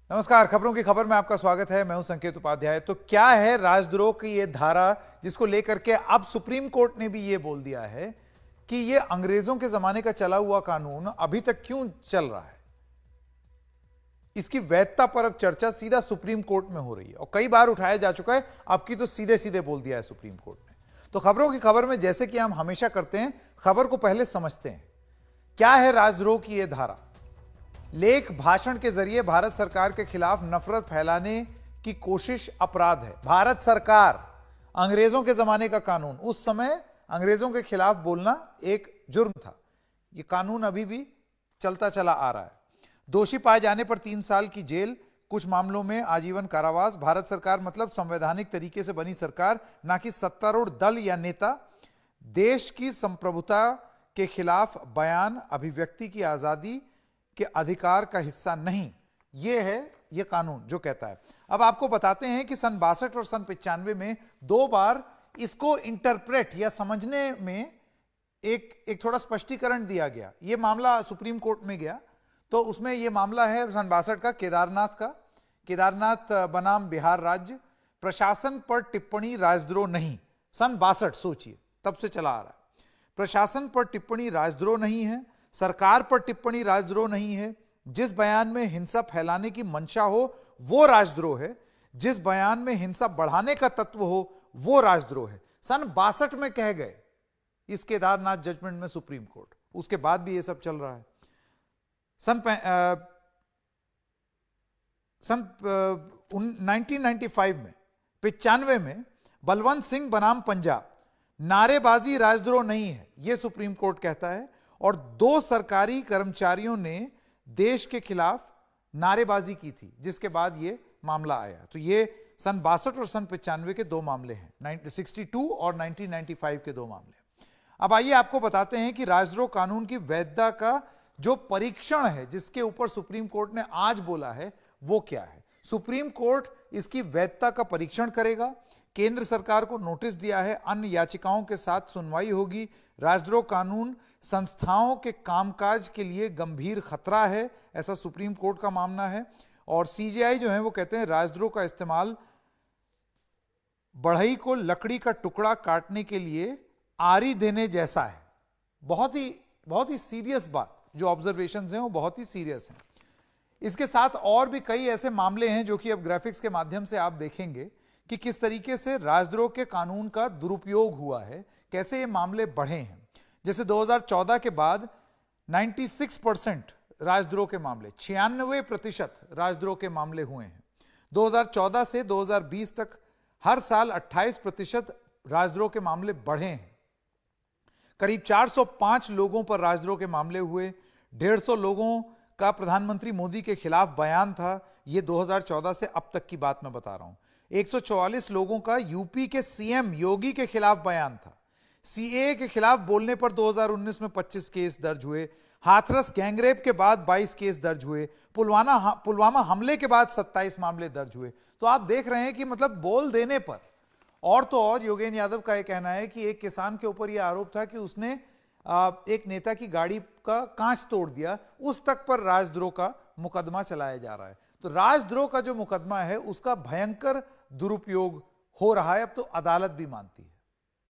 नमस्कार, खबरों की खबर में आपका स्वागत है। मैं हूं संकेत उपाध्याय। तो क्या है राजद्रोह की ये धारा जिसको लेकर के अब सुप्रीम कोर्ट ने भी ये बोल दिया है कि ये अंग्रेजों के जमाने का चला हुआ कानून अभी तक क्यों चल रहा है, इसकी वैधता पर अब चर्चा सीधा सुप्रीम कोर्ट में हो रही है और कई बार उठाया जा चुका है। अब की तो सीधे सीधे बोल दिया है सुप्रीम कोर्ट ने। तो खबरों की खबर में जैसे कि हम हमेशा करते हैं, खबर को पहले समझते हैं। क्या है राजद्रोह की यह धारा? लेख भाषण के जरिए भारत सरकार के खिलाफ नफरत फैलाने की कोशिश अपराध है। भारत सरकार, अंग्रेजों के जमाने का कानून, उस समय अंग्रेजों के खिलाफ बोलना एक जुर्म था। यह कानून अभी भी चलता चला आ रहा है। दोषी पाए जाने पर 3 साल की जेल, कुछ मामलों में आजीवन कारावास। भारत सरकार मतलब संवैधानिक तरीके से बनी सरकार, ना कि सत्तारूढ़ दल या नेता। देश की संप्रभुता के खिलाफ बयान, अभिव्यक्ति की आजादी के अधिकार का हिस्सा नहीं। यह है यह कानून जो कहता है। अब आपको बताते हैं कि सन 62 और सन 95 में 2 बार इसको इंटरप्रेट या समझने में एक थोड़ा स्पष्टीकरण दिया गया। यह मामला सुप्रीम कोर्ट में गया तो उसमें यह मामला है सन 62 का, केदारनाथ का। केदारनाथ बनाम बिहार राज्य, प्रशासन पर टिप्पणी राजद्रोह नहीं। सन 62, सोचिए, तब से चला आ रहा है। प्रशासन पर टिप्पणी राजद्रोह नहीं है, सरकार पर टिप्पणी राजद्रोह नहीं है। जिस बयान में हिंसा फैलाने की मंशा हो वो राजद्रोह है, जिस बयान में हिंसा बढ़ाने का तत्व हो वो राजद्रोह है। सन 62 में कह गए इस केदारनाथ जजमेंट में सुप्रीम कोर्ट। उसके बाद भी ये सब चल रहा है। सन 1995 में, 95 में बलवंत सिंह बनाम पंजाब, नारेबाजी राजद्रोह नहीं है, यह सुप्रीम कोर्ट कहता है। और 2 सरकारी कर्मचारियों ने देश के खिलाफ नारेबाजी की थी, जिसके बाद यह मामला आया। तो ये सन 62 और सन 95 के 2 मामले हैं, 62 और 1995 के 2 मामले। अब आइए आपको बताते हैं कि राजद्रोह कानून की वैधता का जो परीक्षण है, जिसके ऊपर सुप्रीम कोर्ट ने आज बोला है, वो क्या है। सुप्रीम कोर्ट इसकी वैधता का परीक्षण करेगा। केंद्र सरकार को नोटिस दिया है, अन्य याचिकाओं के साथ सुनवाई होगी। राजद्रोह कानून संस्थाओं के कामकाज के लिए गंभीर खतरा है, ऐसा सुप्रीम कोर्ट का मानना है। और सीजेआई जो है वो कहते हैं राजद्रोह का इस्तेमाल बढ़ई को लकड़ी का टुकड़ा काटने के लिए आरी देने जैसा है। बहुत ही सीरियस बात, जो ऑब्जर्वेशंस हैं वो बहुत ही सीरियस हैं। इसके साथ और भी कई ऐसे मामले हैं जो कि अब ग्राफिक्स के माध्यम से आप देखेंगे कि किस तरीके से राजद्रोह के कानून का दुरुपयोग हुआ है, कैसे ये मामले बढ़े हैं। जैसे 2014 के बाद 96% राजद्रोह के मामले, 96% राजद्रोह के मामले हुए हैं। 2014 से 2020 तक हर साल 28% राजद्रोह के मामले बढ़े हैं। करीब 405 लोगों पर राजद्रोह के मामले हुए। 150 लोगों का प्रधानमंत्री मोदी के खिलाफ बयान था। यह 2014 से अब तक की बात मैं बता रहा हूं। 144 लोगों का यूपी के सीएम योगी के खिलाफ बयान था। सीएए के खिलाफ बोलने पर 2019 में 25 केस दर्ज हुए। हाथरस गैंगरेप के बाद 22 केस दर्ज हुए। पुलवामा हमले के बाद 27 मामले दर्ज हुए। तो आप देख रहे हैं कि मतलब बोल देने पर, और तो और योगेंद्र यादव का यह कहना है कि एक किसान के ऊपर यह आरोप था कि उसने एक नेता की गाड़ी का कांच तोड़ दिया, उस तक पर राजद्रोह का मुकदमा चलाया जा रहा है। तो राजद्रोह का जो मुकदमा है उसका भयंकर दुरुपयोग हो रहा है, अब तो अदालत भी मानती है।